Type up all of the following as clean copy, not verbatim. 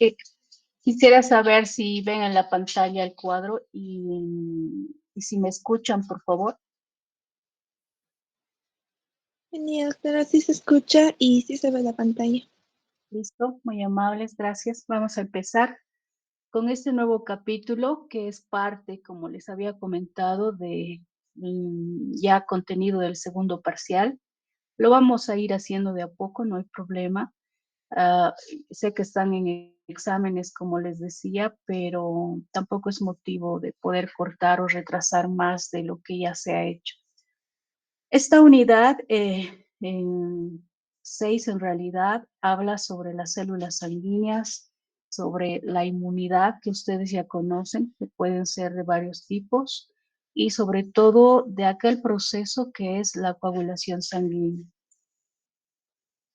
Eh, Quisiera saber si ven en la pantalla el cuadro y si me escuchan, por favor. Genial, claro, sí se escucha y sí se ve la pantalla. Listo, muy amables, gracias. Vamos a empezar con este nuevo capítulo que es parte, como les había comentado, de ya contenido del segundo parcial. Lo vamos a ir haciendo de a poco, no hay problema. Ah, sé que están en exámenes, como les decía, pero tampoco es motivo de poder cortar o retrasar más de lo que ya se ha hecho. Esta unidad, en 6 en realidad, habla sobre las células sanguíneas, sobre la inmunidad que ustedes ya conocen, que pueden ser de varios tipos, y sobre todo de aquel proceso que es la coagulación sanguínea.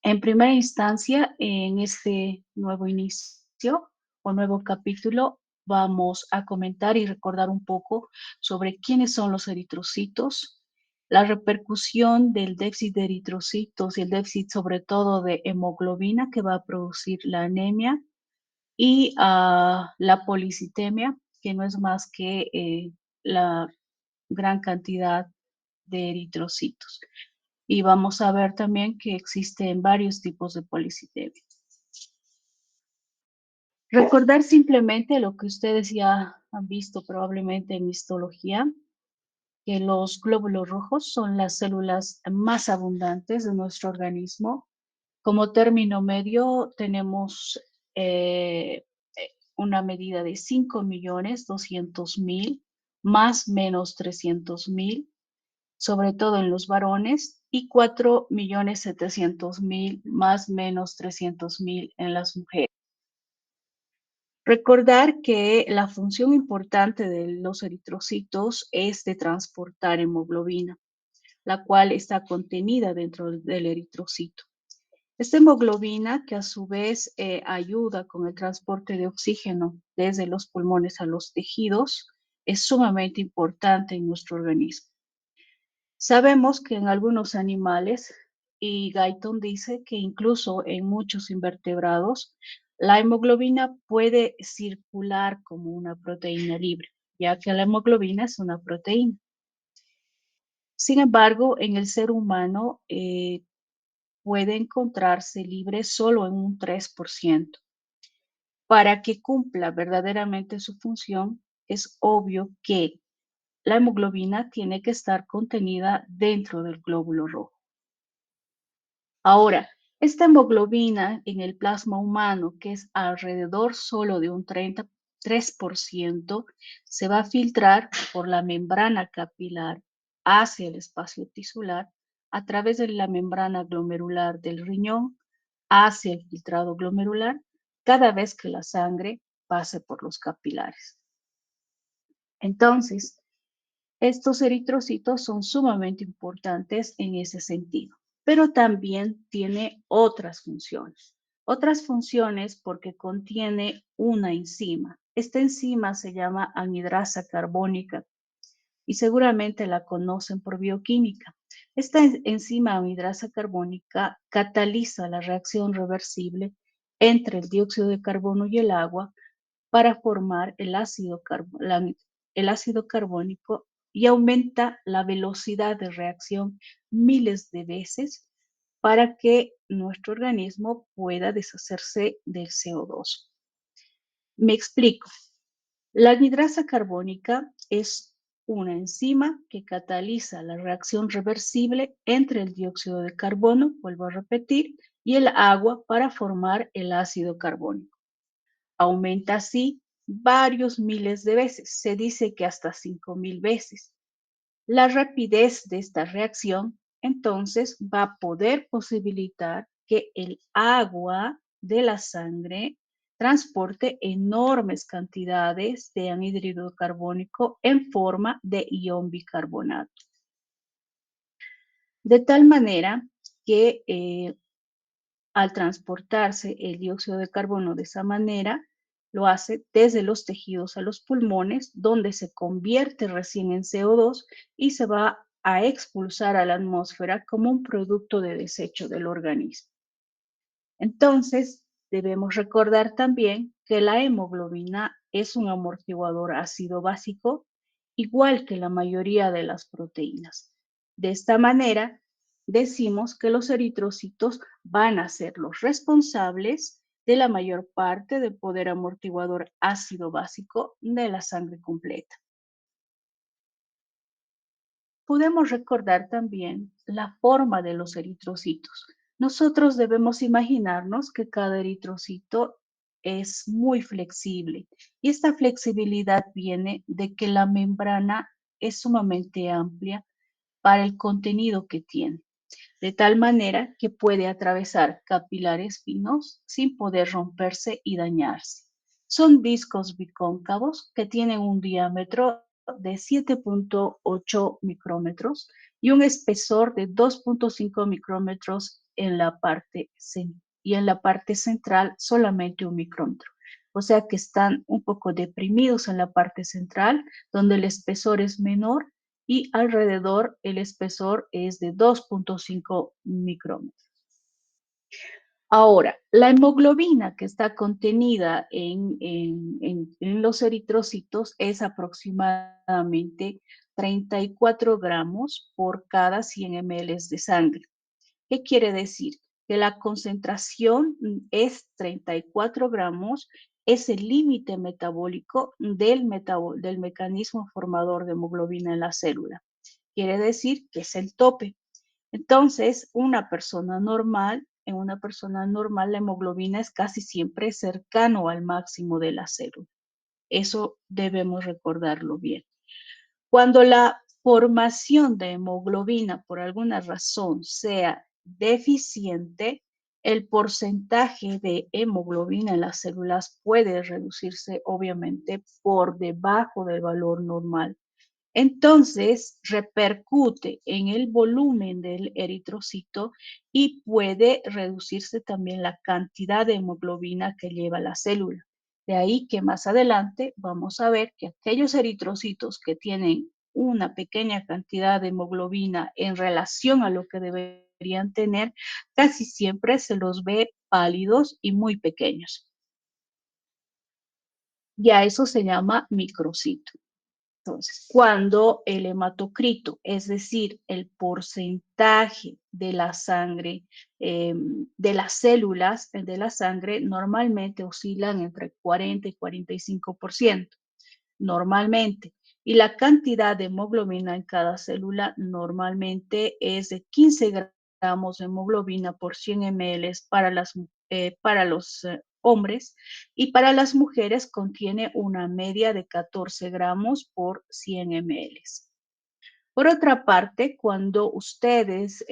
En primera instancia, en este nuevo inicio o nuevo capítulo, vamos a comentar y recordar un poco sobre quiénes son los eritrocitos, la repercusión del déficit de eritrocitos y el déficit sobre todo de hemoglobina que va a producir la anemia y la policitemia, que no es más que la gran cantidad de eritrocitos. Y vamos a ver también que existen varios tipos de policitemia. Recordar simplemente lo que ustedes ya han visto probablemente en histología, que los glóbulos rojos son las células más abundantes de nuestro organismo. Como término medio tenemos una medida de 5.200.000 más menos 300.000, sobre todo en los varones, y 4.700.000 más menos 300.000 en las mujeres. Recordar que la función importante de los eritrocitos es de transportar hemoglobina, la cual está contenida dentro del eritrocito. Esta hemoglobina, que a su vez ayuda con el transporte de oxígeno desde los pulmones a los tejidos, es sumamente importante en nuestro organismo. Sabemos que en algunos animales, y Guyton dice que incluso en muchos invertebrados, la hemoglobina puede circular como una proteína libre, ya que la hemoglobina es una proteína. Sin embargo, en el ser humano puede encontrarse libre solo en un 3%. Para que cumpla verdaderamente su función, es obvio que la hemoglobina tiene que estar contenida dentro del glóbulo rojo. Ahora, esta hemoglobina en el plasma humano, que es alrededor solo de un 33%, se va a filtrar por la membrana capilar hacia el espacio tisular a través de la membrana glomerular del riñón hacia el filtrado glomerular cada vez que la sangre pase por los capilares. Entonces, estos eritrocitos son sumamente importantes en ese sentido, pero también tiene otras funciones. Otras funciones porque contiene una enzima. Esta enzima se llama anhidrasa carbónica y seguramente la conocen por bioquímica. Esta enzima anhidrasa carbónica cataliza la reacción reversible entre el dióxido de carbono y el agua para formar el ácido carbónico y aumenta la velocidad de reacción miles de veces para que nuestro organismo pueda deshacerse del CO2. Me explico. La anhidrasa carbónica es una enzima que cataliza la reacción reversible entre el dióxido de carbono, vuelvo a repetir, y el agua para formar el ácido carbónico. Aumenta así varios miles de veces, se dice que hasta 5.000 veces. La rapidez de esta reacción entonces va a poder posibilitar que el agua de la sangre transporte enormes cantidades de anhídrido carbónico en forma de ion bicarbonato. De tal manera que al transportarse el dióxido de carbono de esa manera, lo hace desde los tejidos a los pulmones, donde se convierte recién en CO2 y se va a expulsar a la atmósfera como un producto de desecho del organismo. Entonces, debemos recordar también que la hemoglobina es un amortiguador ácido básico, igual que la mayoría de las proteínas. De esta manera, decimos que los eritrocitos van a ser los responsables de la mayor parte del poder amortiguador ácido básico de la sangre completa. Podemos recordar también la forma de los eritrocitos. Nosotros debemos imaginarnos que cada eritrocito es muy flexible y esta flexibilidad viene de que la membrana es sumamente amplia para el contenido que tiene, de tal manera que puede atravesar capilares finos sin poder romperse y dañarse. Son discos bicóncavos que tienen un diámetro de 7.8 micrómetros y un espesor de 2.5 micrómetros en la parte y en la parte central solamente un micrómetro. O sea que están un poco deprimidos en la parte central, donde el espesor es menor y alrededor el espesor es de 2.5 micrómetros. Ahora, la hemoglobina que está contenida en los eritrocitos es aproximadamente 34 gramos por cada 100 ml de sangre. ¿Qué quiere decir? Que la concentración es 34 gramos, es el límite metabólico del mecanismo formador de hemoglobina en la célula. Quiere decir que es el tope. Entonces, en una persona normal, la hemoglobina es casi siempre cercano al máximo de la célula. Eso debemos recordarlo bien. Cuando la formación de hemoglobina por alguna razón sea deficiente, el porcentaje de hemoglobina en las células puede reducirse obviamente por debajo del valor normal. Entonces, repercute en el volumen del eritrocito y puede reducirse también la cantidad de hemoglobina que lleva la célula. De ahí que más adelante vamos a ver que aquellos eritrocitos que tienen una pequeña cantidad de hemoglobina en relación a lo que deberían tener, casi siempre se los ve pálidos y muy pequeños. Ya eso se llama microcito. Entonces, cuando el hematocrito, es decir, el porcentaje de la sangre, de las células de la sangre, normalmente oscilan entre 40 y 45%, normalmente. Y la cantidad de hemoglobina en cada célula normalmente es de 15 gramos de hemoglobina por 100 ml para los hombres, y para las mujeres contiene una media de 14 gramos por 100 ml. Por otra parte, cuando ustedes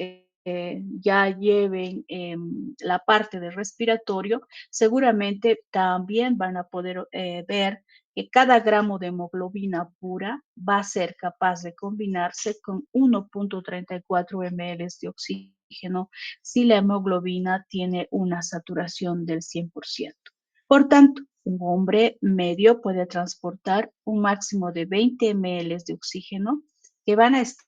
ya lleven la parte de respiratorio, seguramente también van a poder ver que cada gramo de hemoglobina pura va a ser capaz de combinarse con 1.34 ml de oxígeno si la hemoglobina tiene una saturación del 100%. Por tanto, un hombre medio puede transportar un máximo de 20 ml de oxígeno que van a estar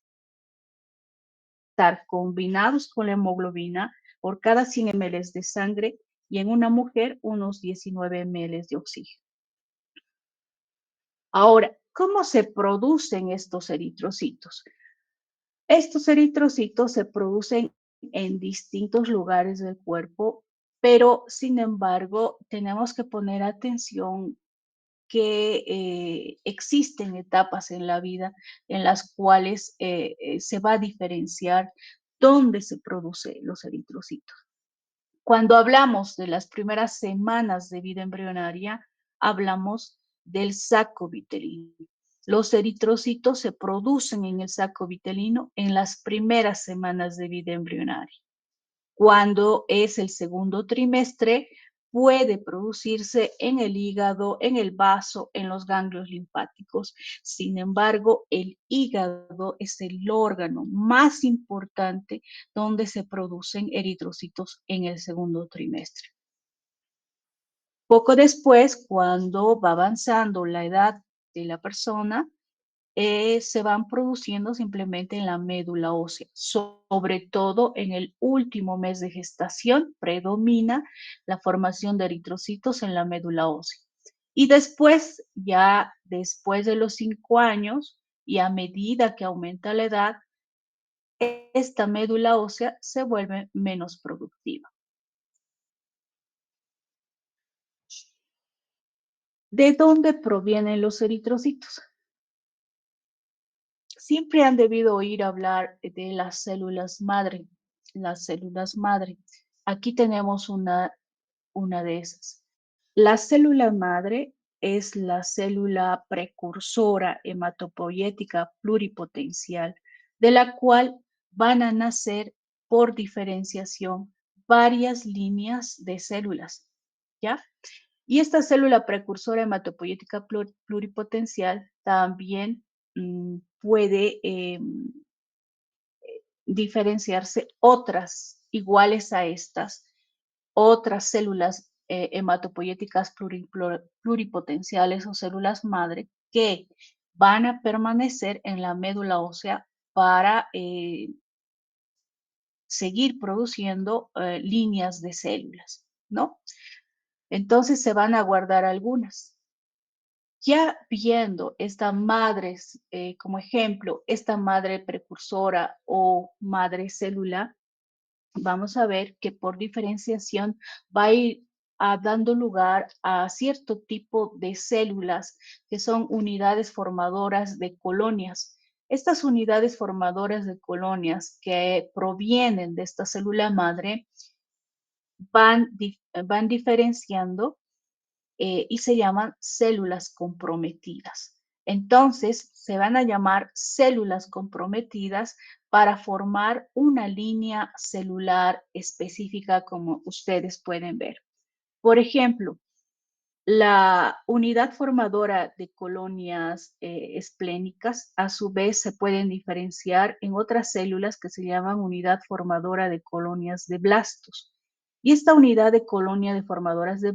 combinados con la hemoglobina por cada 100 ml de sangre, y en una mujer unos 19 ml de oxígeno. Ahora, ¿cómo se producen estos eritrocitos? Estos eritrocitos se producen en distintos lugares del cuerpo, pero sin embargo tenemos que poner atención que existen etapas en la vida en las cuales se va a diferenciar dónde se producen los eritrocitos. Cuando hablamos de las primeras semanas de vida embrionaria, hablamos del saco vitelino. Los eritrocitos se producen en el saco vitelino en las primeras semanas de vida embrionaria. Cuando es el segundo trimestre, puede producirse en el hígado, en el vaso, en los ganglios linfáticos. Sin embargo, el hígado es el órgano más importante donde se producen eritrocitos en el segundo trimestre. Poco después, cuando va avanzando la edad de la persona, se van produciendo simplemente en la médula ósea, sobre todo en el último mes de gestación predomina la formación de eritrocitos en la médula ósea. Y después, ya después de los 5 años y a medida que aumenta la edad, esta médula ósea se vuelve menos productiva. ¿De dónde provienen los eritrocitos? Siempre han debido oír hablar de las células madre, las células madre. Aquí tenemos una de esas. La célula madre es la célula precursora hematopoyética pluripotencial, de la cual van a nacer por diferenciación varias líneas de células, ¿ya? Y esta célula precursora hematopoyética pluripotencial también puede diferenciarse otras iguales a estas, otras células hematopoyéticas pluripotenciales o células madre que van a permanecer en la médula ósea para seguir produciendo líneas de células, ¿no? Entonces se van a guardar algunas. Ya viendo esta madre, como ejemplo, esta madre precursora o madre célula, vamos a ver que por diferenciación va a ir dando lugar a cierto tipo de células que son unidades formadoras de colonias. Estas unidades formadoras de colonias que provienen de esta célula madre van diferenciando y se llaman células comprometidas. Entonces, se van a llamar células comprometidas para formar una línea celular específica, como ustedes pueden ver. Por ejemplo, la unidad formadora de colonias esplénicas, a su vez, se pueden diferenciar en otras células que se llaman unidad formadora de colonias de blastos. Y esta unidad de colonia de formadoras de,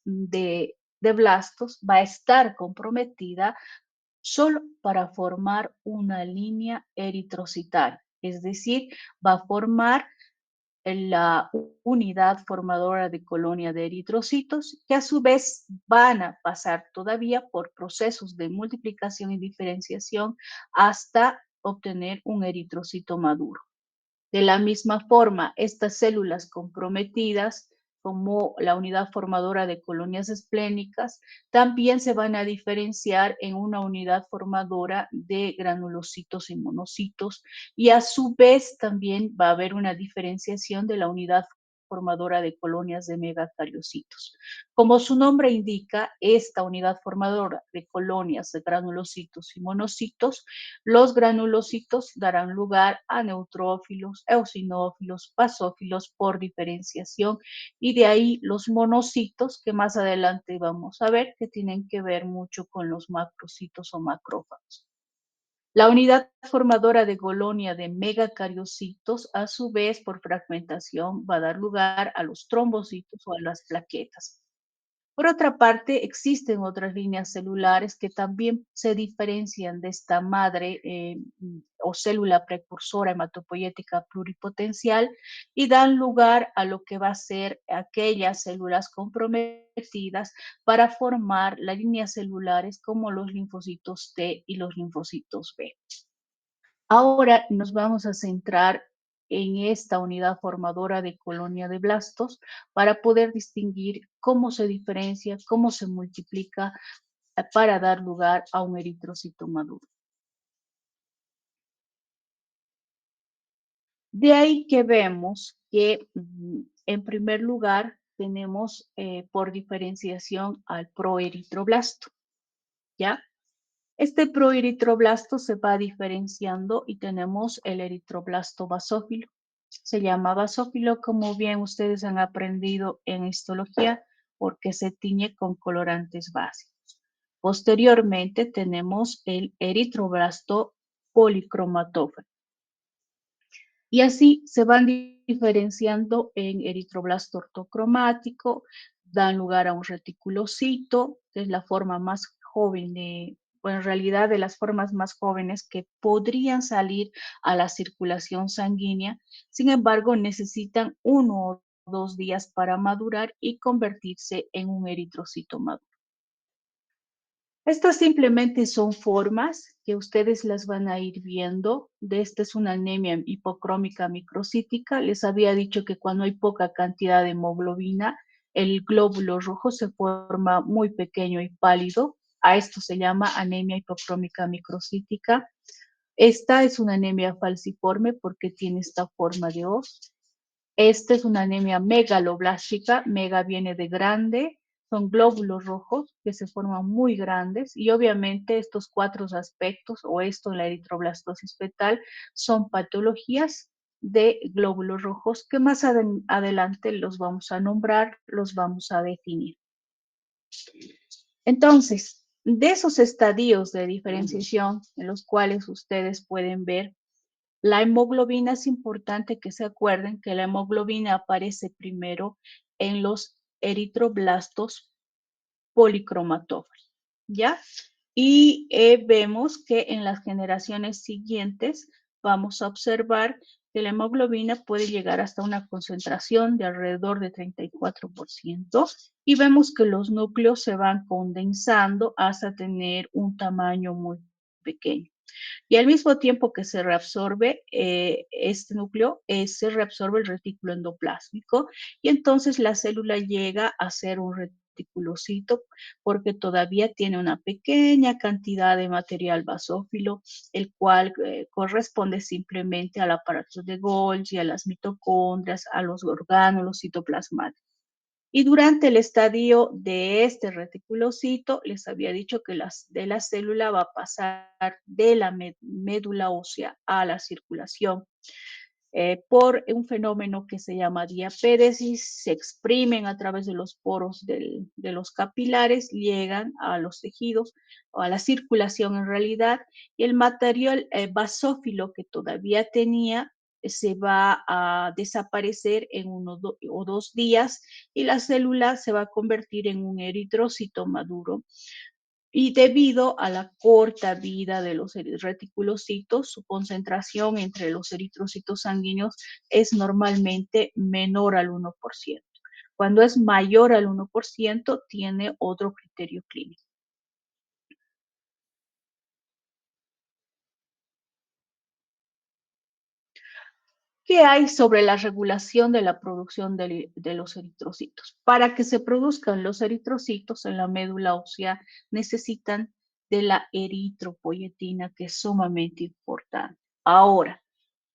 de blastos va a estar comprometida solo para formar una línea eritrocitaria, es decir, va a formar la unidad formadora de colonia de eritrocitos, que a su vez van a pasar todavía por procesos de multiplicación y diferenciación hasta obtener un eritrocito maduro. De la misma forma, estas células comprometidas, como la unidad formadora de colonias esplénicas, también se van a diferenciar en una unidad formadora de granulocitos y monocitos, y a su vez también va a haber una diferenciación de la unidad formadora de colonias de megacariocitos. Como su nombre indica, esta unidad formadora de colonias de granulocitos y monocitos, los granulocitos darán lugar a neutrófilos, eosinófilos, basófilos por diferenciación y de ahí los monocitos que más adelante vamos a ver que tienen que ver mucho con los macrocitos o macrófagos. La unidad formadora de colonia de megacariocitos, a su vez, por fragmentación, va a dar lugar a los trombocitos o a las plaquetas. Por otra parte, existen otras líneas celulares que también se diferencian de esta madre o célula precursora hematopoyética pluripotencial y dan lugar a lo que va a ser aquellas células comprometidas para formar las líneas celulares como los linfocitos T y los linfocitos B. Ahora nos vamos a centrar en esta unidad formadora de colonia de blastos para poder distinguir cómo se diferencia, cómo se multiplica para dar lugar a un eritrocito maduro. De ahí que vemos que en primer lugar tenemos por diferenciación al proeritroblasto, ¿ya? Este proeritroblasto se va diferenciando y tenemos el eritroblasto basófilo. Se llama basófilo, como bien ustedes han aprendido en histología, porque se tiñe con colorantes básicos. Posteriormente tenemos el eritroblasto policromatófero. Y así se van diferenciando en eritroblasto ortocromático, dan lugar a un reticulocito, que es la forma más joven o en realidad de las formas más jóvenes que podrían salir a la circulación sanguínea. Sin embargo, necesitan 1 o 2 días para madurar y convertirse en un eritrocito maduro. Estas simplemente son formas que ustedes las van a ir viendo. De esta es una anemia hipocrómica microcítica. Les había dicho que cuando hay poca cantidad de hemoglobina, el glóbulo rojo se forma muy pequeño y pálido. A esto se llama anemia hipocrómica microcítica. Esta es una anemia falciforme porque tiene esta forma de hoz. Esta es una anemia megaloblástica, mega viene de grande, son glóbulos rojos que se forman muy grandes y obviamente estos 4 aspectos o esto en la eritroblastosis fetal son patologías de glóbulos rojos que más adelante los vamos a nombrar, los vamos a definir. Entonces, de esos estadios de diferenciación en los cuales ustedes pueden ver la hemoglobina, es importante que se acuerden que la hemoglobina aparece primero en los eritroblastos policromatófaros, ¿ya? Y vemos que en las generaciones siguientes vamos a observar que la hemoglobina puede llegar hasta una concentración de alrededor de 34% y vemos que los núcleos se van condensando hasta tener un tamaño muy pequeño. Y al mismo tiempo que se reabsorbe este núcleo, se reabsorbe el retículo endoplásmico y entonces la célula llega a ser un reticulocito porque todavía tiene una pequeña cantidad de material basófilo, el cual corresponde simplemente al aparato de Golgi, a las mitocondrias, a los orgánulos citoplasmáticos. Y durante el estadio de este reticulocito, les había dicho que de la célula va a pasar de la médula ósea a la circulación. Por un fenómeno que se llama diapéresis, se exprimen a través de los poros de los capilares, llegan a los tejidos o a la circulación en realidad, y el material basófilo que todavía tenía se va a desaparecer en 1 o 2 días y la célula se va a convertir en un eritrocito maduro. Y debido a la corta vida de los reticulocitos, su concentración entre los eritrocitos sanguíneos es normalmente menor al 1%. Cuando es mayor al 1%, tiene otro criterio clínico. ¿Qué hay sobre la regulación de la producción de los eritrocitos? Para que se produzcan los eritrocitos en la médula ósea necesitan de la eritropoyetina, que es sumamente importante. Ahora,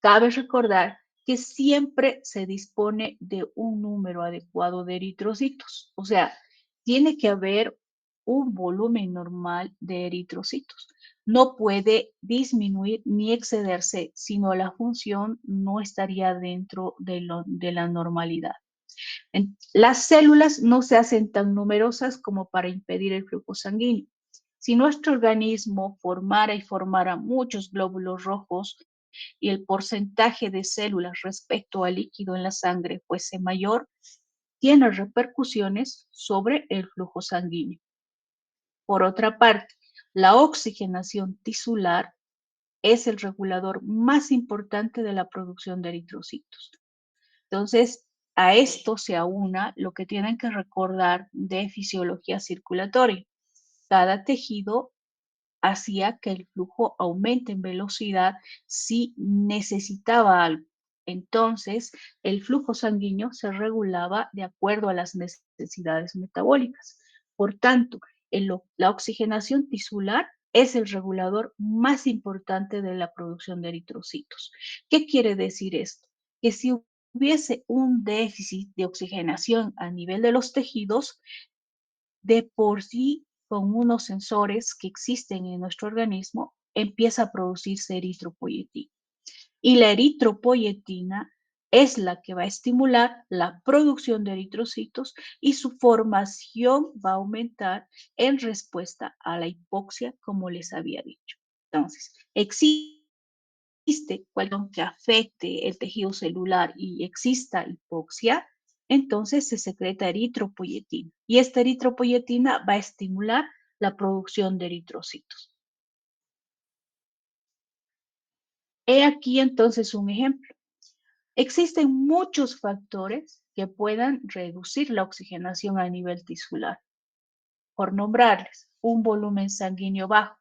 cabe recordar que siempre se dispone de un número adecuado de eritrocitos, o sea, tiene que haber un volumen normal de eritrocitos. No puede disminuir ni excederse, sino la función no estaría dentro de la normalidad. Las células no se hacen tan numerosas como para impedir el flujo sanguíneo. Si nuestro organismo formara muchos glóbulos rojos y el porcentaje de células respecto al líquido en la sangre fuese mayor, tiene repercusiones sobre el flujo sanguíneo. Por otra parte, la oxigenación tisular es el regulador más importante de la producción de eritrocitos. Entonces, a esto se aúna lo que tienen que recordar de fisiología circulatoria. Cada tejido hacía que el flujo aumente en velocidad si necesitaba algo. Entonces, el flujo sanguíneo se regulaba de acuerdo a las necesidades metabólicas. Por tanto, la oxigenación tisular es el regulador más importante de la producción de eritrocitos. ¿Qué quiere decir esto? Que si hubiese un déficit de oxigenación a nivel de los tejidos, de por sí, con unos sensores que existen en nuestro organismo, empieza a producirse eritropoyetina. Y la eritropoyetina es la que va a estimular la producción de eritrocitos y su formación va a aumentar en respuesta a la hipoxia, como les había dicho. Entonces, existe cualquier que afecte el tejido celular y exista hipoxia, entonces se secreta eritropoyetina y esta eritropoyetina va a estimular la producción de eritrocitos. He aquí entonces un ejemplo. Existen muchos factores que puedan reducir la oxigenación a nivel tisular. Por nombrarles, un volumen sanguíneo bajo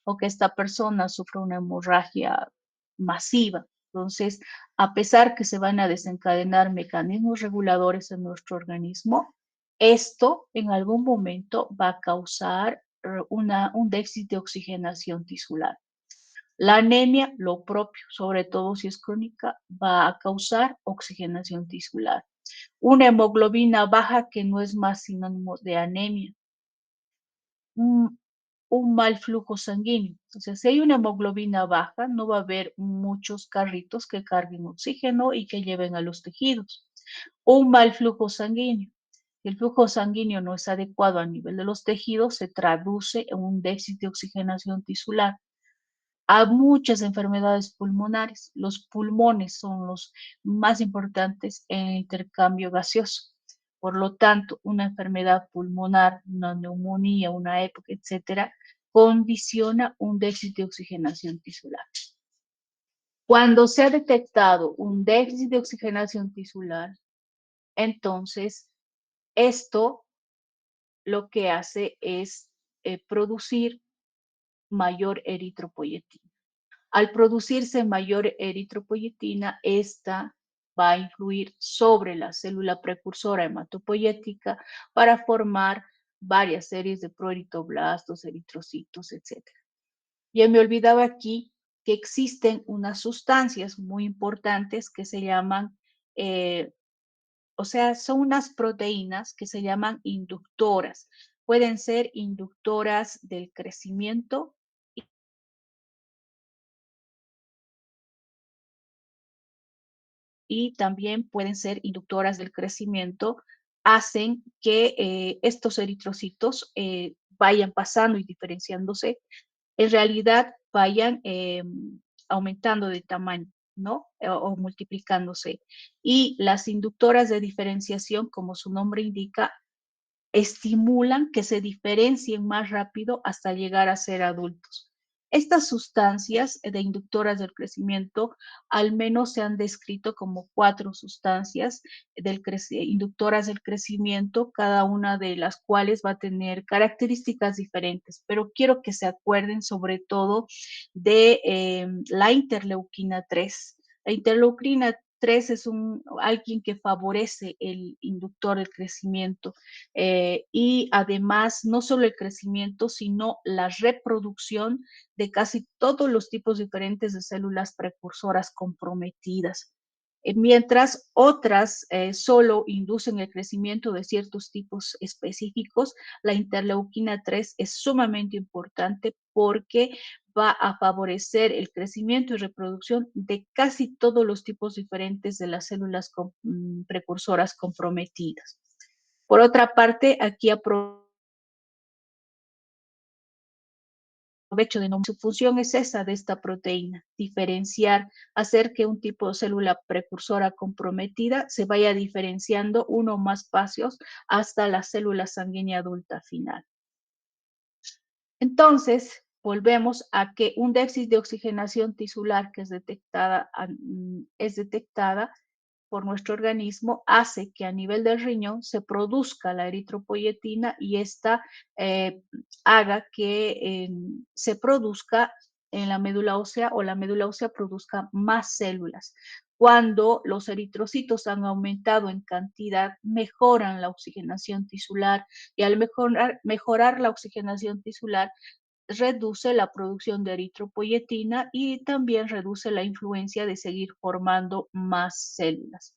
o que esta persona sufra una hemorragia masiva. Entonces, a pesar que se van a desencadenar mecanismos reguladores en nuestro organismo, esto en algún momento va a causar un déficit de oxigenación tisular. La anemia, lo propio, sobre todo si es crónica, va a causar oxigenación tisular. Una hemoglobina baja que no es más sinónimo de anemia. Un, un mal flujo sanguíneo. Entonces, si hay una hemoglobina baja, no va a haber muchos carritos que carguen oxígeno y que lleven a los tejidos. Un mal flujo sanguíneo. Si el flujo sanguíneo no es adecuado a nivel de los tejidos, se traduce en un déficit de oxigenación tisular a muchas enfermedades pulmonares. Los pulmones son los más importantes en el intercambio gaseoso. Por lo tanto, una enfermedad pulmonar, una neumonía, una EPOC, etcétera, condiciona un déficit de oxigenación tisular. Cuando se ha detectado un déficit de oxigenación tisular, entonces esto lo que hace es producir mayor eritropoyetina. Al producirse mayor eritropoyetina, esta va a influir sobre la célula precursora hematopoyética para formar varias series de proeritoblastos, eritrocitos, etcétera. Ya me olvidaba aquí que existen unas sustancias muy importantes que se llaman, eh, o sea, son unas proteínas que se llaman inductoras. Pueden ser inductoras del crecimiento y también pueden ser inductoras del crecimiento, hacen que estos eritrocitos vayan pasando y diferenciándose, en realidad vayan aumentando de tamaño, ¿no? O multiplicándose. Y las inductoras de diferenciación, como su nombre indica, estimulan que se diferencien más rápido hasta llegar a ser adultos. Estas sustancias de inductoras del crecimiento al menos se han descrito como 4 sustancias inductoras del crecimiento, cada una de las cuales va a tener características diferentes, pero quiero que se acuerden sobre todo de la interleuquina 3. La interleuquina 3 es alguien que favorece el inductor del crecimiento y además no solo el crecimiento, sino la reproducción de casi todos los tipos diferentes de células precursoras comprometidas. Mientras otras solo inducen el crecimiento de ciertos tipos específicos, la interleuquina 3 es sumamente importante porque va a favorecer el crecimiento y reproducción de casi todos los tipos diferentes de las células precursoras comprometidas. Por otra parte, aquí aprovecho de nombrar, su función es esa de esta proteína, diferenciar, hacer que un tipo de célula precursora comprometida se vaya diferenciando uno o más pasos hasta la célula sanguínea adulta final. Entonces, volvemos a que un déficit de oxigenación tisular que es detectada por nuestro organismo hace que a nivel del riñón se produzca la eritropoyetina y esta haga que se produzca en la médula ósea o la médula ósea produzca más células. Cuando los eritrocitos han aumentado en cantidad, mejoran la oxigenación tisular y al mejorar la oxigenación tisular, reduce la producción de eritropoyetina y también reduce la influencia de seguir formando más células.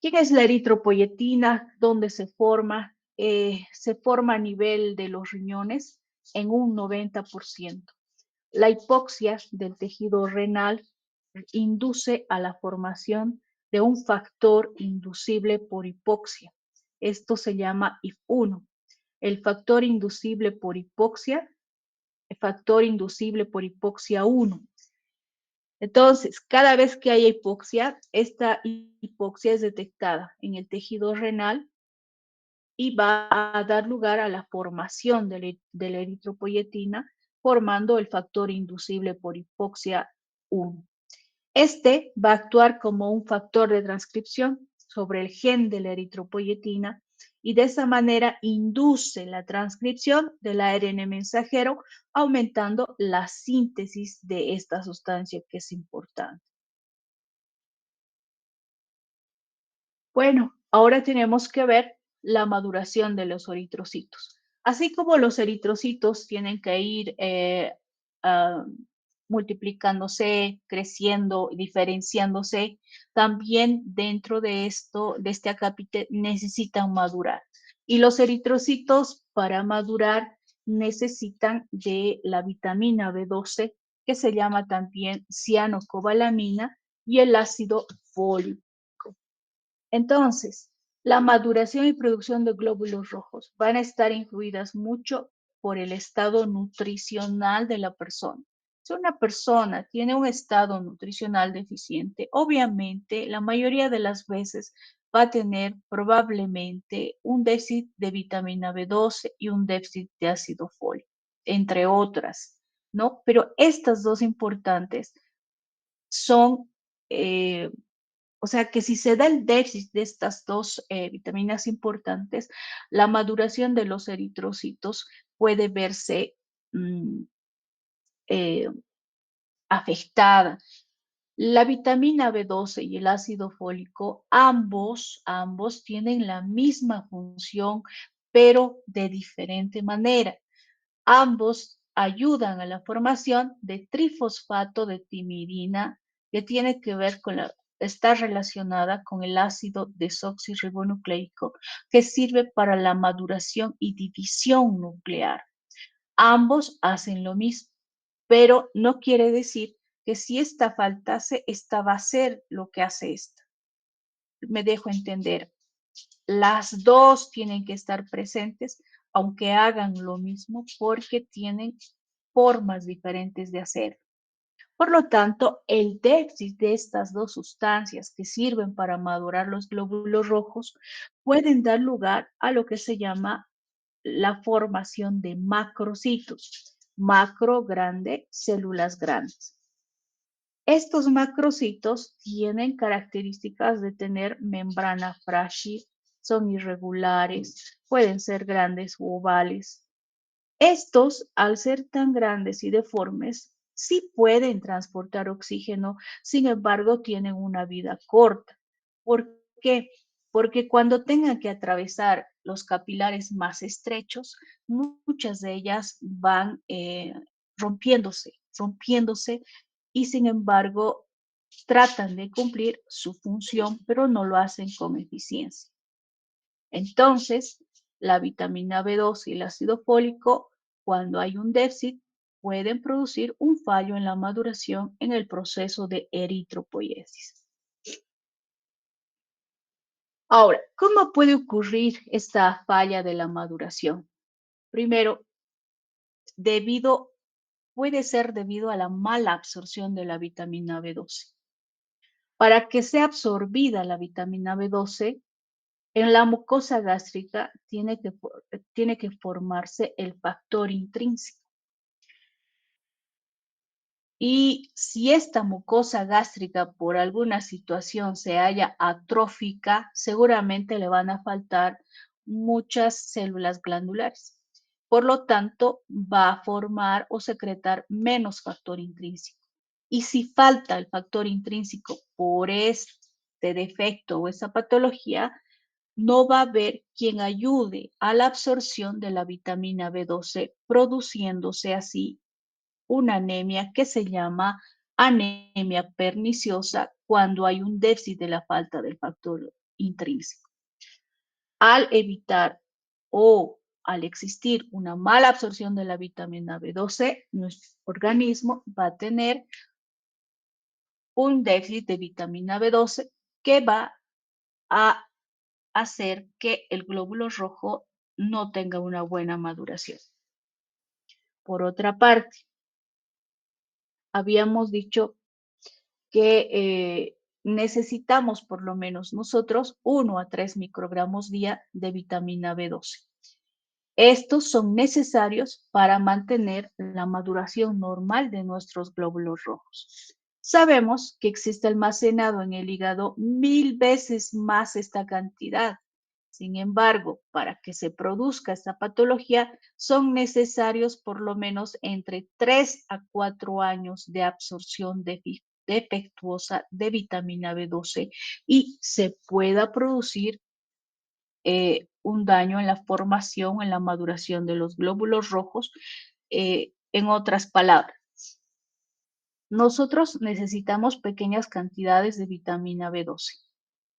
¿Quién es la eritropoyetina? ¿Dónde se forma? Se forma a nivel de los riñones en un 90%. La hipoxia del tejido renal induce a la formación de un factor inducible por hipoxia. Esto se llama IF1. El factor inducible por hipoxia, el factor inducible por hipoxia 1. Entonces, cada vez que haya hipoxia, esta hipoxia es detectada en el tejido renal y va a dar lugar a la formación de la eritropoyetina formando el factor inducible por hipoxia 1. Este va a actuar como un factor de transcripción sobre el gen de la eritropoyetina y de esa manera induce la transcripción del ARN mensajero, aumentando la síntesis de esta sustancia que es importante. Bueno, ahora tenemos que ver la maduración de los eritrocitos. Así como los eritrocitos tienen que ir ah, multiplicándose, creciendo, diferenciándose, también dentro de esto, de este acápite, necesitan madurar. Y los eritrocitos para madurar necesitan de la vitamina B12, que se llama también cianocobalamina, y el ácido fólico. Entonces, la maduración y producción de glóbulos rojos van a estar influidas mucho por el estado nutricional de la persona. Si una persona tiene un estado nutricional deficiente, obviamente la mayoría de las veces va a tener probablemente un déficit de vitamina B12 y un déficit de ácido fólico, entre otras, ¿no? Pero estas dos importantes son o sea que si se da el déficit de estas dos vitaminas importantes, la maduración de los eritrocitos puede verse mm, eh, afectada. La vitamina B12 y el ácido fólico, ambos tienen la misma función, pero de diferente manera. Ambos ayudan a la formación de trifosfato de timidina, que tiene que ver con está relacionada con el ácido desoxirribonucleico, que sirve para la maduración y división nuclear. Ambos hacen lo mismo, pero no quiere decir que si esta faltase, esta va a ser lo que hace esta. Me dejo entender. Las dos tienen que estar presentes, aunque hagan lo mismo, porque tienen formas diferentes de hacer. Por lo tanto, el déficit de estas dos sustancias que sirven para madurar los glóbulos rojos pueden dar lugar a lo que se llama la formación de macrocitos. Macro grande, células grandes. Estos macrocitos tienen características de tener membrana frágil, son irregulares, pueden ser grandes u ovales. Estos, al ser tan grandes y deformes, sí pueden transportar oxígeno, sin embargo, tienen una vida corta. ¿Por qué? Porque cuando tengan que atravesar los capilares más estrechos, muchas de ellas van rompiéndose y sin embargo tratan de cumplir su función, pero no lo hacen con eficiencia. Entonces, la vitamina B2 y el ácido fólico, cuando hay un déficit, pueden producir un fallo en la maduración en el proceso de eritropoiesis. Ahora, ¿cómo puede ocurrir esta falla de la maduración? Primero, puede ser debido a la mala absorción de la vitamina B12. Para que sea absorbida la vitamina B12, en la mucosa gástrica tiene que formarse el factor intrínseco. Y si esta mucosa gástrica por alguna situación se halla atrófica, seguramente le van a faltar muchas células glandulares. Por lo tanto, va a formar o secretar menos factor intrínseco. Y si falta el factor intrínseco por este defecto o esa patología, no va a haber quien ayude a la absorción de la vitamina B12, produciéndose así una anemia que se llama anemia perniciosa cuando hay un déficit de la falta del factor intrínseco. Al evitar o al existir una mala absorción de la vitamina B12, nuestro organismo va a tener un déficit de vitamina B12 que va a hacer que el glóbulo rojo no tenga una buena maduración. Por otra parte, habíamos dicho que necesitamos por lo menos nosotros 1 a 3 microgramos día de vitamina B12. Estos son necesarios para mantener la maduración normal de nuestros glóbulos rojos. Sabemos que existe almacenado en el hígado 1000 veces más esta cantidad. Sin embargo, para que se produzca esta patología, son necesarios por lo menos entre 3 a 4 años de absorción defectuosa de vitamina B12 y se pueda producir un daño en la formación, en la maduración de los glóbulos rojos. En otras palabras, nosotros necesitamos pequeñas cantidades de vitamina B12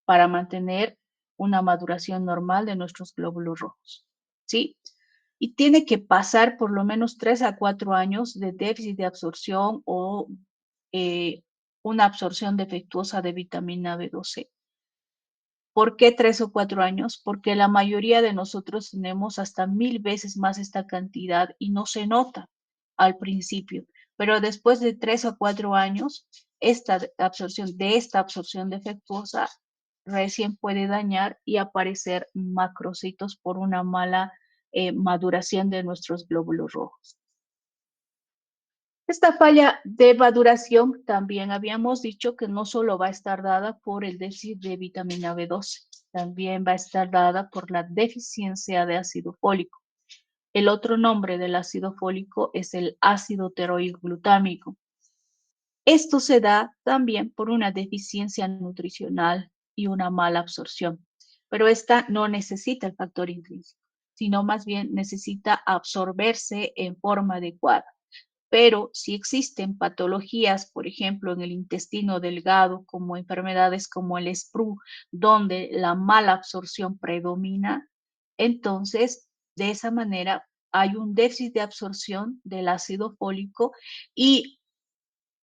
para mantener una maduración normal de nuestros glóbulos rojos, ¿sí? Y tiene que pasar por lo menos 3 a 4 años de déficit de absorción o una absorción defectuosa de vitamina B12. ¿Por qué 3 o 4 años? Porque la mayoría de nosotros tenemos hasta 1000 veces más esta cantidad y no se nota al principio, pero después de 3 o 4 años, esta absorción defectuosa recién puede dañar y aparecer macrocitos por una mala maduración de nuestros glóbulos rojos. Esta falla de maduración también habíamos dicho que no solo va a estar dada por el déficit de vitamina B12, también va a estar dada por la deficiencia de ácido fólico. El otro nombre del ácido fólico es el ácido glutámico. Esto se da también por una deficiencia nutricional y una mala absorción, pero esta no necesita el factor intrínseco, sino más bien necesita absorberse en forma adecuada. Pero si existen patologías, por ejemplo, en el intestino delgado, como enfermedades como el SPRU, donde la mala absorción predomina, entonces de esa manera hay un déficit de absorción del ácido fólico y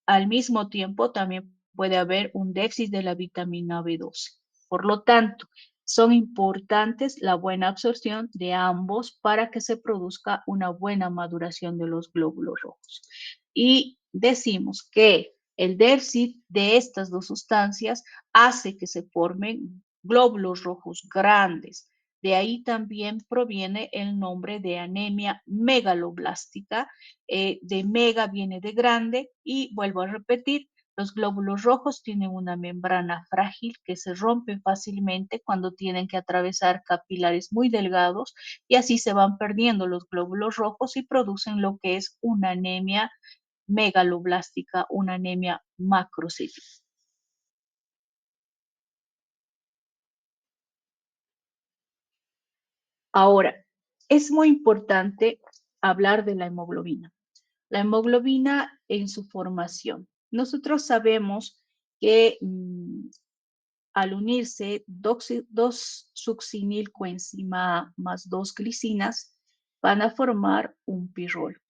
al mismo tiempo también puede haber un déficit de la vitamina B12. Por lo tanto, son importantes la buena absorción de ambos para que se produzca una buena maduración de los glóbulos rojos. Y decimos que el déficit de estas dos sustancias hace que se formen glóbulos rojos grandes. De ahí también proviene el nombre de anemia megaloblástica. De mega viene de grande y vuelvo a repetir, los glóbulos rojos tienen una membrana frágil que se rompe fácilmente cuando tienen que atravesar capilares muy delgados y así se van perdiendo los glóbulos rojos y producen lo que es una anemia megaloblástica, una anemia macrocítica. Ahora, es muy importante hablar de la hemoglobina. La hemoglobina en su formación. Nosotros sabemos que al unirse dos succinilcoenzima A más dos glicinas, van a formar un pirrol.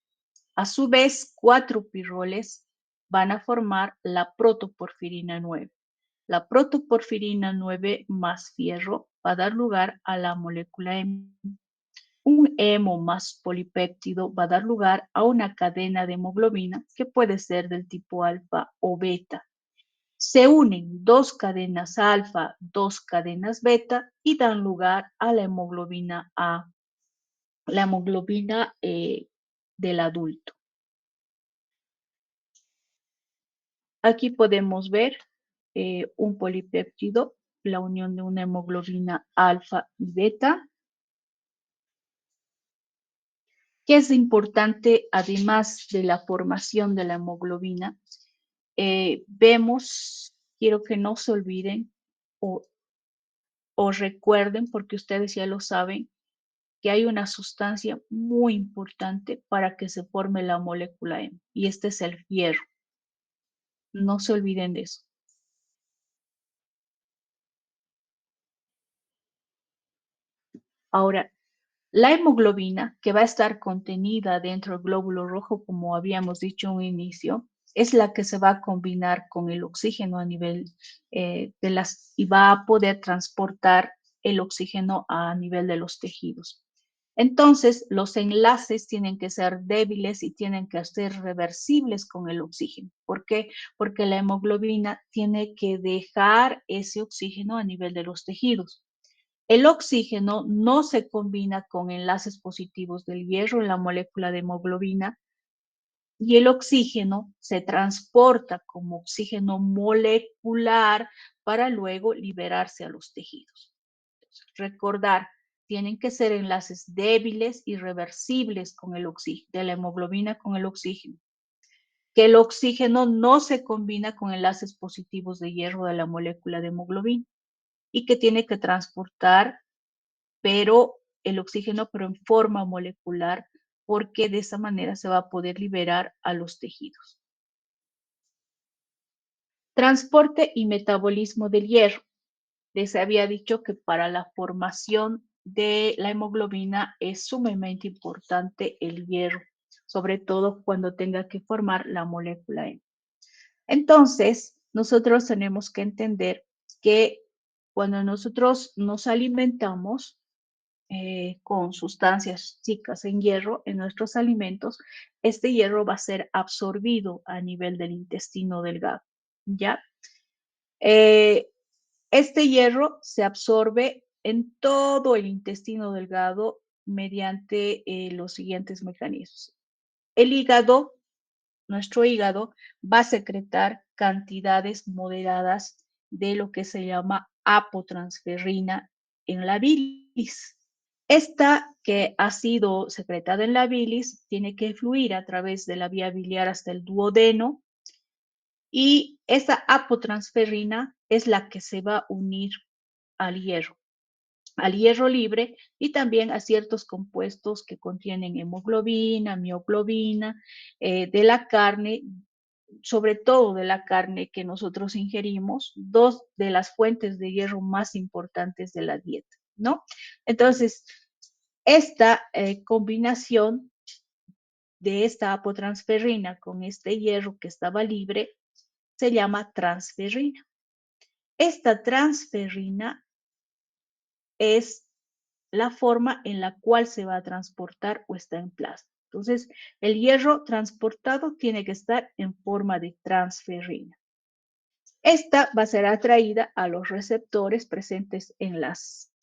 A su vez, 4 pirroles van a formar la protoporfirina 9. La protoporfirina 9 más fierro va a dar lugar a la molécula hemo. Un hemo más polipéptido va a dar lugar a una cadena de hemoglobina que puede ser del tipo alfa o beta. Se unen dos cadenas alfa, dos cadenas beta y dan lugar a la hemoglobina A, la hemoglobina del adulto. Aquí podemos ver un polipéptido, la unión de una hemoglobina alfa y beta. ¿Qué es importante además de la formación de la hemoglobina? Vemos, quiero que no se olviden o, o recuerden, porque ustedes ya lo saben, que hay una sustancia muy importante para que se forme la molécula hemo, y este es el fierro. No se olviden de eso. Ahora, la hemoglobina, que va a estar contenida dentro del glóbulo rojo, como habíamos dicho en un inicio, es la que se va a combinar con el oxígeno a nivel y va a poder transportar el oxígeno a nivel de los tejidos. Entonces, los enlaces tienen que ser débiles y tienen que ser reversibles con el oxígeno. ¿Por qué? Porque la hemoglobina tiene que dejar ese oxígeno a nivel de los tejidos. El oxígeno no se combina con enlaces positivos del hierro en la molécula de hemoglobina y el oxígeno se transporta como oxígeno molecular para luego liberarse a los tejidos. Entonces, recordar, tienen que ser enlaces débiles y reversibles con el oxígeno, de la hemoglobina con el oxígeno. Que el oxígeno no se combina con enlaces positivos de hierro de la molécula de hemoglobina y que tiene que transportar pero el oxígeno, pero en forma molecular, porque de esa manera se va a poder liberar a los tejidos. Transporte y metabolismo del hierro. Les había dicho que para la formación de la hemoglobina es sumamente importante el hierro, sobre todo cuando tenga que formar la molécula M. Entonces, nosotros tenemos que entender que cuando nosotros nos alimentamos, con sustancias chicas en hierro en nuestros alimentos, este hierro va a ser absorbido a nivel del intestino delgado, ¿ya? Eh, este hierro se absorbe en todo el intestino delgado mediante los siguientes mecanismos. El hígado, nuestro hígado, va a secretar cantidades moderadas de lo que se llama apotransferrina en la bilis. Esta que ha sido secretada en la bilis tiene que fluir a través de la vía biliar hasta el duodeno y esa apotransferrina es la que se va a unir al hierro libre y también a ciertos compuestos que contienen hemoglobina, mioglobina, de la carne, sobre todo de la carne que nosotros ingerimos, dos de las fuentes de hierro más importantes de la dieta, ¿no? Entonces, esta combinación de esta apotransferrina con este hierro que estaba libre se llama transferrina. Esta transferrina es la forma en la cual se va a transportar o está en plasma. Entonces, el hierro transportado tiene que estar en forma de transferrina. Esta va a ser atraída a los receptores presentes en las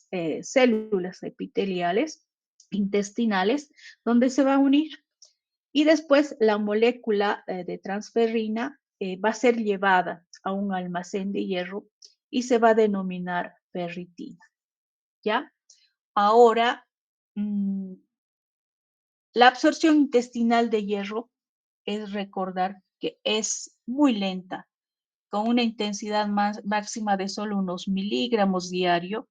células epiteliales intestinales, donde se va a unir. Y después la molécula de transferrina va a ser llevada a un almacén de hierro y se va a denominar ferritina. ¿Ya? Ahora, la absorción intestinal de hierro es recordar que es muy lenta, con una intensidad máxima de solo unos miligramos diario.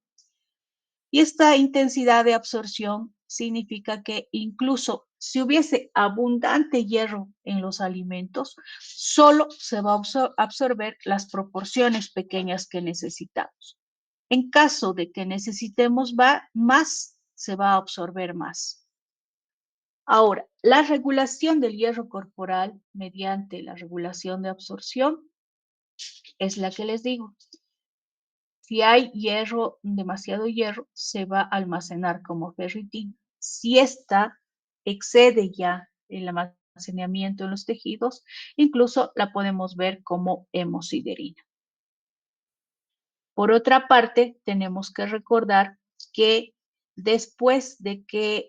Y esta intensidad de absorción significa que incluso si hubiese abundante hierro en los alimentos, solo se va a absorber las proporciones pequeñas que necesitamos. En caso de que necesitemos más, se va a absorber más. Ahora, la regulación del hierro corporal mediante la regulación de absorción es la que les digo. Si hay hierro, demasiado hierro, se va a almacenar como ferritina. Si esta excede ya el almacenamiento en los tejidos, incluso la podemos ver como hemosiderina. Por otra parte, tenemos que recordar que después de que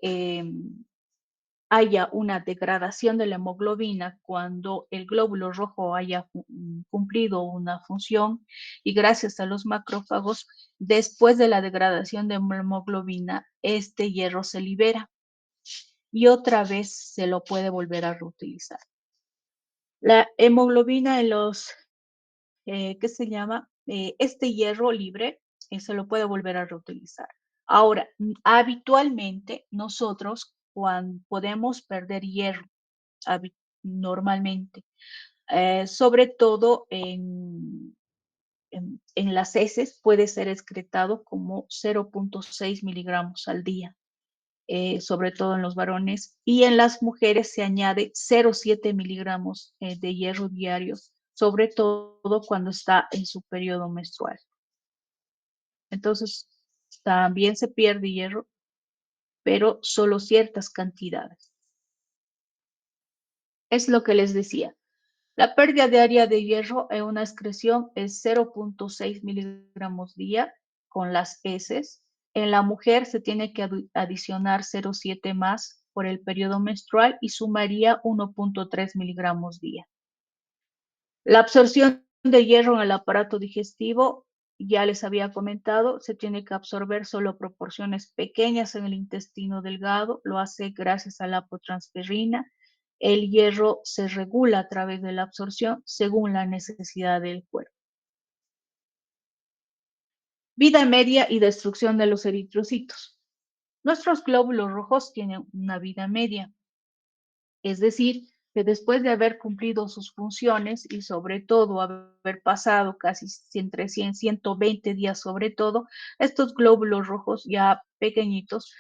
haya una degradación de la hemoglobina cuando el glóbulo rojo haya cumplido una función y gracias a los macrófagos, después de la degradación de la hemoglobina, este hierro se libera y otra vez se lo puede volver a reutilizar. La hemoglobina en los, ¿qué se llama? Este hierro libre se lo puede volver a reutilizar. Ahora, habitualmente nosotros cuando podemos perder hierro normalmente, sobre todo en las heces puede ser excretado como 0.6 miligramos al día, sobre todo en los varones, y en las mujeres se añade 0.7 miligramos de hierro diarios, sobre todo cuando está en su periodo menstrual. Entonces, también se pierde hierro, pero solo ciertas cantidades. Es lo que les decía. La pérdida diaria de hierro en una excreción es 0.6 miligramos día con las heces En la mujer se tiene que adicionar 0,7 más por el periodo menstrual y sumaría 1,3 miligramos día. La absorción de hierro en el aparato digestivo, ya les había comentado, se tiene que absorber solo proporciones pequeñas en el intestino delgado, lo hace gracias a la apotransferrina. El hierro se regula a través de la absorción según la necesidad del cuerpo. Vida media y destrucción de los eritrocitos. Nuestros glóbulos rojos tienen una vida media, es decir, que después de haber cumplido sus funciones y sobre todo haber pasado casi entre 100 y 120 días sobre todo, estos glóbulos rojos ya pequeñitos,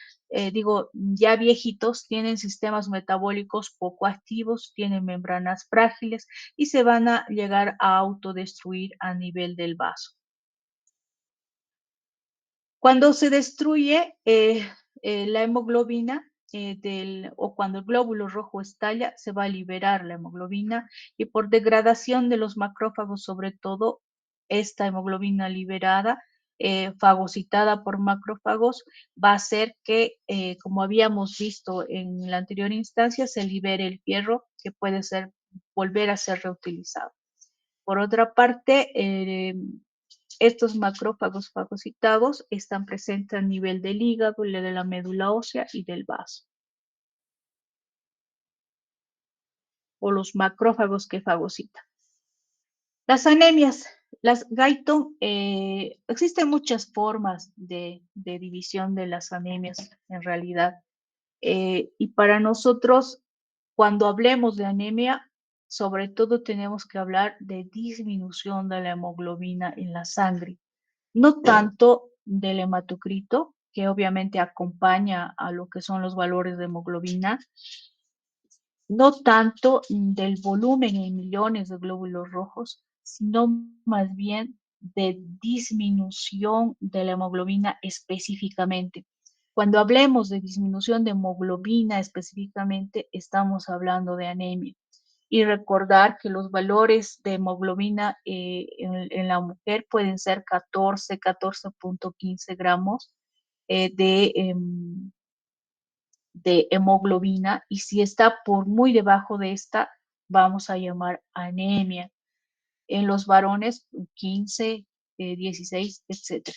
ya viejitos, tienen sistemas metabólicos poco activos, tienen membranas frágiles y se van a llegar a autodestruir a nivel del vaso. Cuando se destruye la hemoglobina o cuando el glóbulo rojo estalla, se va a liberar la hemoglobina y por degradación de los macrófagos, sobre todo, esta hemoglobina liberada, fagocitada por macrófagos, va a hacer que, como habíamos visto en la anterior instancia, se libere el hierro que puede volver a ser reutilizado. Por otra parte, estos macrófagos fagocitados están presentes a nivel del hígado, de la médula ósea y del vaso. O los macrófagos que fagocitan. Las anemias. Las Guyton, existen muchas formas de división de las anemias en realidad. Y para nosotros, cuando hablemos de anemia, sobre todo tenemos que hablar de disminución de la hemoglobina en la sangre. No tanto del hematocrito, que obviamente acompaña a lo que son los valores de hemoglobina, no tanto del volumen en millones de glóbulos rojos, sino más bien de disminución de la hemoglobina específicamente. Cuando hablemos de disminución de hemoglobina específicamente, estamos hablando de anemia. Y recordar que los valores de hemoglobina en la mujer pueden ser 14, 14,15 gramos de hemoglobina, y si está por muy debajo de esta, vamos a llamar anemia. En los varones, 15, 16, etc.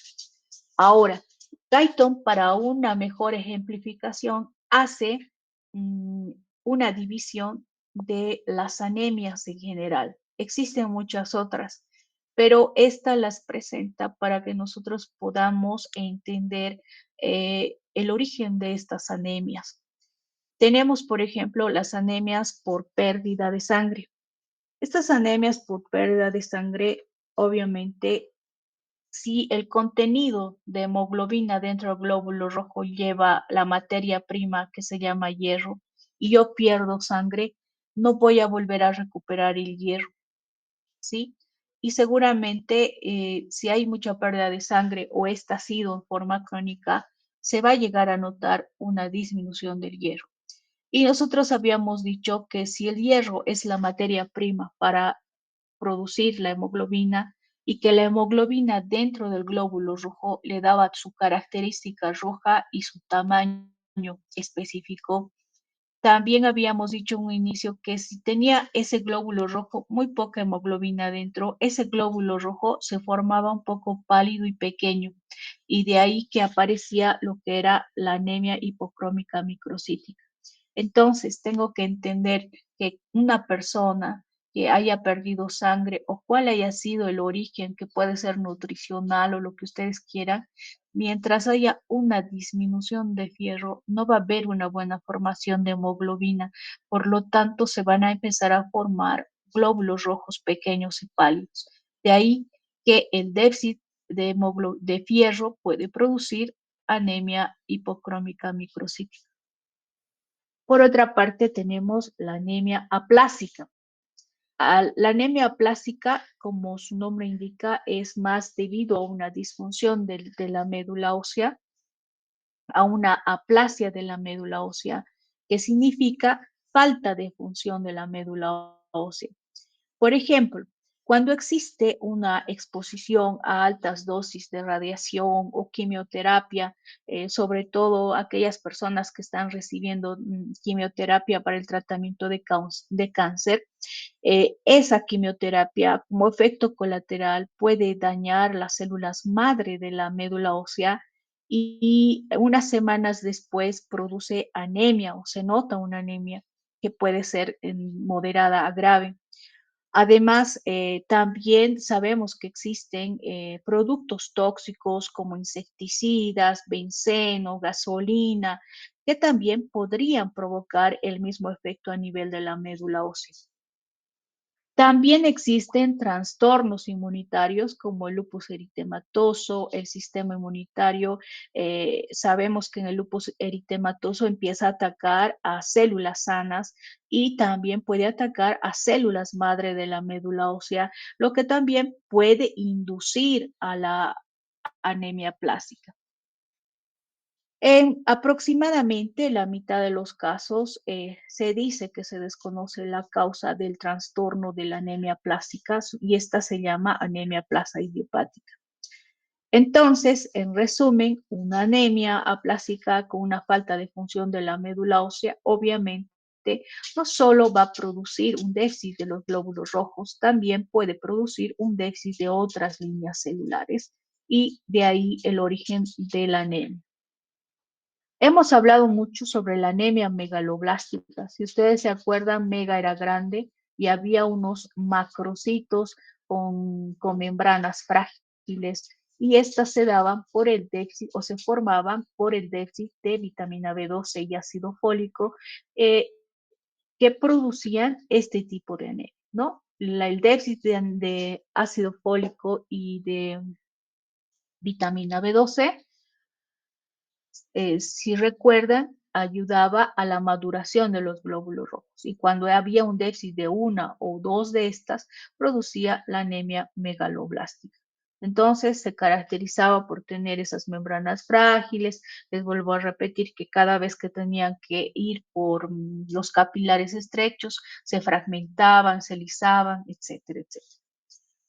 Ahora, Guyton, para una mejor ejemplificación, hace una división de las anemias en general. Existen muchas otras, pero esta las presenta para que nosotros podamos entender el origen de estas anemias. Tenemos, por ejemplo, las anemias por pérdida de sangre. Estas anemias por pérdida de sangre, obviamente, si el contenido de hemoglobina dentro del glóbulo rojo lleva la materia prima que se llama hierro y yo pierdo sangre, no voy a volver a recuperar el hierro, ¿sí? Y seguramente si hay mucha pérdida de sangre o esta ha sido en forma crónica, se va a llegar a notar una disminución del hierro. Y nosotros habíamos dicho que si el hierro es la materia prima para producir la hemoglobina y que la hemoglobina dentro del glóbulo rojo le daba su característica roja y su tamaño específico. También habíamos dicho en un inicio que si tenía ese glóbulo rojo muy poca hemoglobina dentro, ese glóbulo rojo se formaba un poco pálido y pequeño, y de ahí que aparecía lo que era la anemia hipocrómica microcítica. Entonces, tengo que entender que una persona que haya perdido sangre o cuál haya sido el origen, que puede ser nutricional o lo que ustedes quieran, mientras haya una disminución de fierro, no va a haber una buena formación de hemoglobina. Por lo tanto, se van a empezar a formar glóbulos rojos pequeños y pálidos. De ahí que el déficit de fierro puede producir anemia hipocrómica microcítica. Por otra parte, tenemos la anemia aplásica. La anemia aplásica, como su nombre indica, es más debido a una disfunción de la médula ósea, a una aplasia de la médula ósea, que significa falta de función de la médula ósea. Por ejemplo, Cuando existe una exposición a altas dosis de radiación o quimioterapia, sobre todo aquellas personas que están recibiendo quimioterapia para el tratamiento de cáncer, esa quimioterapia como efecto colateral puede dañar las células madre de la médula ósea y unas semanas después produce anemia o se nota una anemia que puede ser moderada a grave. Además, también sabemos que existen productos tóxicos como insecticidas, benceno, gasolina, que también podrían provocar el mismo efecto a nivel de la médula ósea. También existen trastornos inmunitarios como el lupus eritematoso, el sistema inmunitario. Sabemos que en el lupus eritematoso empieza a atacar a células sanas y también puede atacar a células madre de la médula ósea, lo que también puede inducir a la anemia plástica. En aproximadamente la mitad de los casos, se dice que se desconoce la causa del trastorno de la anemia plástica y esta se llama anemia plasa idiopática. Entonces, en resumen, una anemia aplásica con una falta de función de la médula ósea, obviamente, no solo va a producir un déficit de los glóbulos rojos, también puede producir un déficit de otras líneas celulares y de ahí el origen de la anemia. Hemos hablado mucho sobre la anemia megaloblástica. Si ustedes se acuerdan, mega era grande y había unos macrocitos con membranas frágiles y estas se daban por el déficit o se formaban por el déficit de vitamina B12 y ácido fólico eh, que producían este tipo de anemia, ¿no? El déficit de ácido fólico y de vitamina B12 si recuerdan, ayudaba a la maduración de los glóbulos rojos y cuando había un déficit de una o dos de estas, producía la anemia megaloblástica. Entonces se caracterizaba por tener esas membranas frágiles. Les vuelvo a repetir que cada vez que tenían que ir por los capilares estrechos, se fragmentaban, se lisaban, etcétera, etcétera.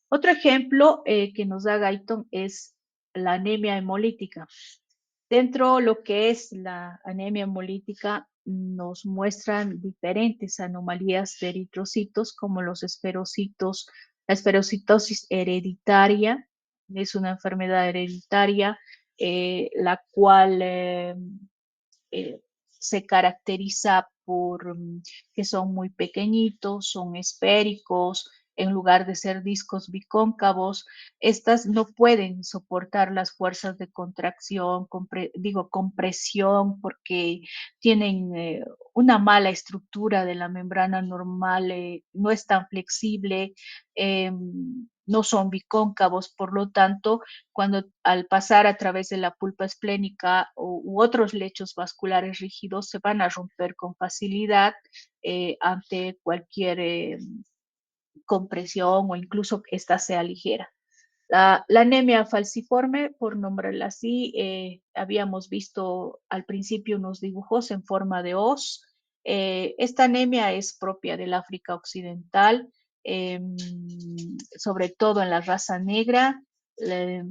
Otro ejemplo que nos da Guyton es la anemia hemolítica. Dentro de lo que es la anemia hemolítica, nos muestran diferentes anomalías de eritrocitos, como los esferocitos. La esferocitosis hereditaria es una enfermedad hereditaria, la cual eh, se caracteriza por que son muy pequeñitos, son esféricos, en lugar de ser discos bicóncavos, estas no pueden soportar las fuerzas de contracción, compresión, porque tienen una mala estructura de la membrana normal, no es tan flexible, no son bicóncavos, por lo tanto, cuando al pasar a través de la pulpa esplénica u otros lechos vasculares rígidos se van a romper con facilidad ante cualquier compresión o incluso que ésta sea ligera. La anemia falciforme, por nombrarla así, habíamos visto al principio unos dibujos en forma de hoz. Esta anemia es propia del África Occidental, eh, sobre todo en la raza negra. Eh,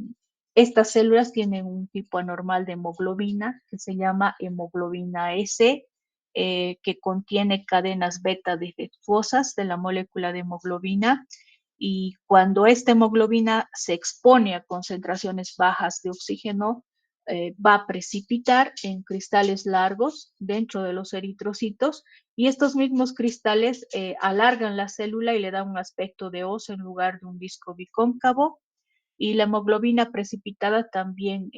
estas células tienen un tipo anormal de hemoglobina que se llama hemoglobina S, que contiene cadenas beta defectuosas de la molécula de hemoglobina y cuando esta hemoglobina se expone a concentraciones bajas de oxígeno, va a precipitar en cristales largos dentro de los eritrocitos y estos mismos cristales alargan la célula y le dan un aspecto de hoz en lugar de un disco bicóncavo y la hemoglobina precipitada también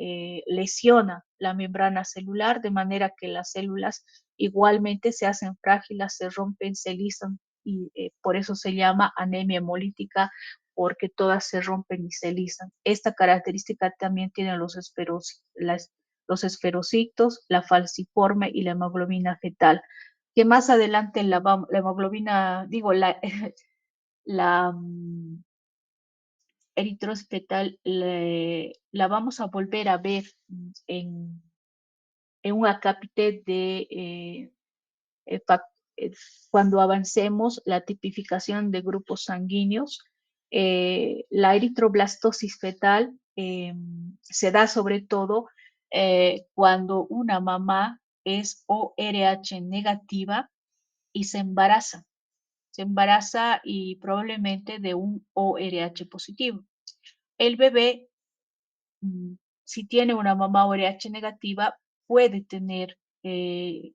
lesiona la membrana celular de manera que las células igualmente se hacen frágiles, se rompen, se lisan y por eso se llama anemia hemolítica porque todas se rompen y se lisan. Esta característica también tienen los esferocitos, la falciforme y la hemoglobina fetal, que más adelante la hemoglobina, digo, la eritrospetal la vamos a volver a ver en, en un acápite de eh, cuando avancemos la tipificación de grupos sanguíneos. La eritroblastosis fetal se da sobre todo cuando una mamá es ORH negativa y se embaraza. Se embaraza y probablemente de un ORH positivo. El bebé, si tiene una mamá ORH negativa, puede tener el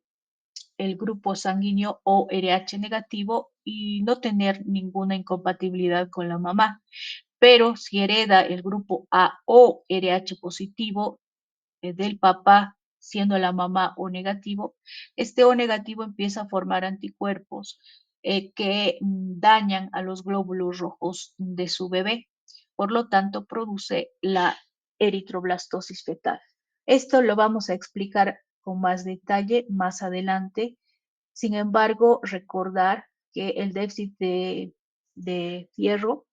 grupo sanguíneo ORH negativo y no tener ninguna incompatibilidad con la mamá. Pero si hereda el grupo A o RH positivo del papá, siendo la mamá O negativo, este O negativo empieza a formar anticuerpos que dañan a los glóbulos rojos de su bebé. Por lo tanto, produce la eritroblastosis fetal. Esto lo vamos a explicar con más detalle más adelante. Sin embargo, recordar que el déficit de hierro,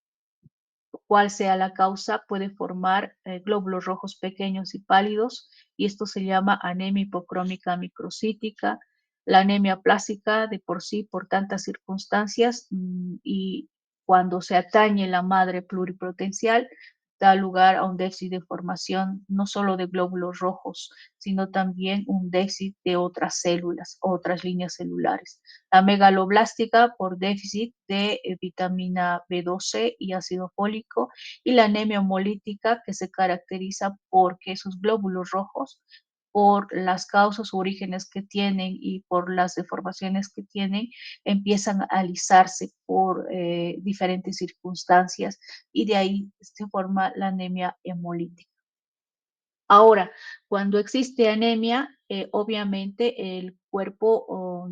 cual sea la causa, puede formar glóbulos rojos pequeños y pálidos, y esto se llama anemia hipocrómica microcítica. La anemia plástica de por sí, por tantas circunstancias, y cuando se atañe la madre pluripotencial, da lugar a un déficit de formación no solo de glóbulos rojos, sino también un déficit de otras células, otras líneas celulares. La megaloblástica por déficit de vitamina B12 y ácido fólico, y la anemia hemolítica, que se caracteriza porque sus glóbulos rojos, por las causas o orígenes que tienen y por las deformaciones que tienen, empiezan a alisarse por diferentes circunstancias, y de ahí se forma la anemia hemolítica. Ahora, cuando existe anemia, obviamente el cuerpo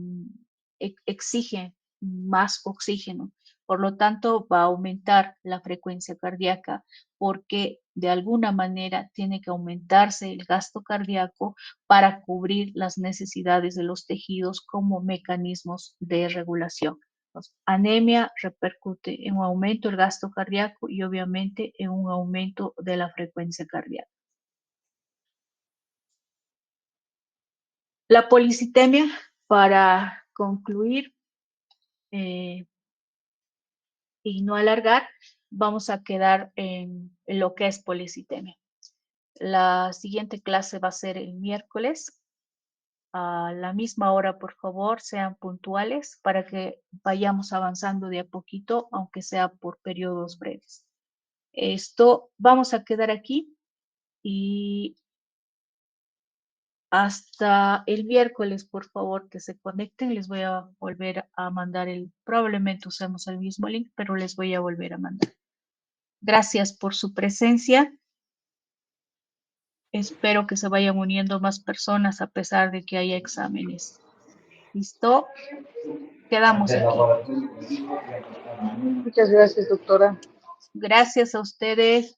exige más oxígeno, por lo tanto va a aumentar la frecuencia cardíaca, porque de alguna manera tiene que aumentarse el gasto cardíaco para cubrir las necesidades de los tejidos como mecanismos de regulación. Entonces, anemia repercute en un aumento del gasto cardíaco y obviamente en un aumento de la frecuencia cardíaca. La policitemia, para concluir y no alargar, vamos a quedar en lo que es policitemia. La siguiente clase va a ser el miércoles. A la misma hora, por favor, sean puntuales para que vayamos avanzando de a poquito, aunque sea por periodos breves. Esto vamos a quedar aquí y hasta el miércoles, por favor, que se conecten. Les voy a volver a mandar probablemente usemos el mismo link, pero les voy a volver a mandar. Gracias por su presencia. Espero que se vayan uniendo más personas a pesar de que haya exámenes. ¿Listo? Quedamos aquí. Muchas gracias, doctora. Gracias a ustedes.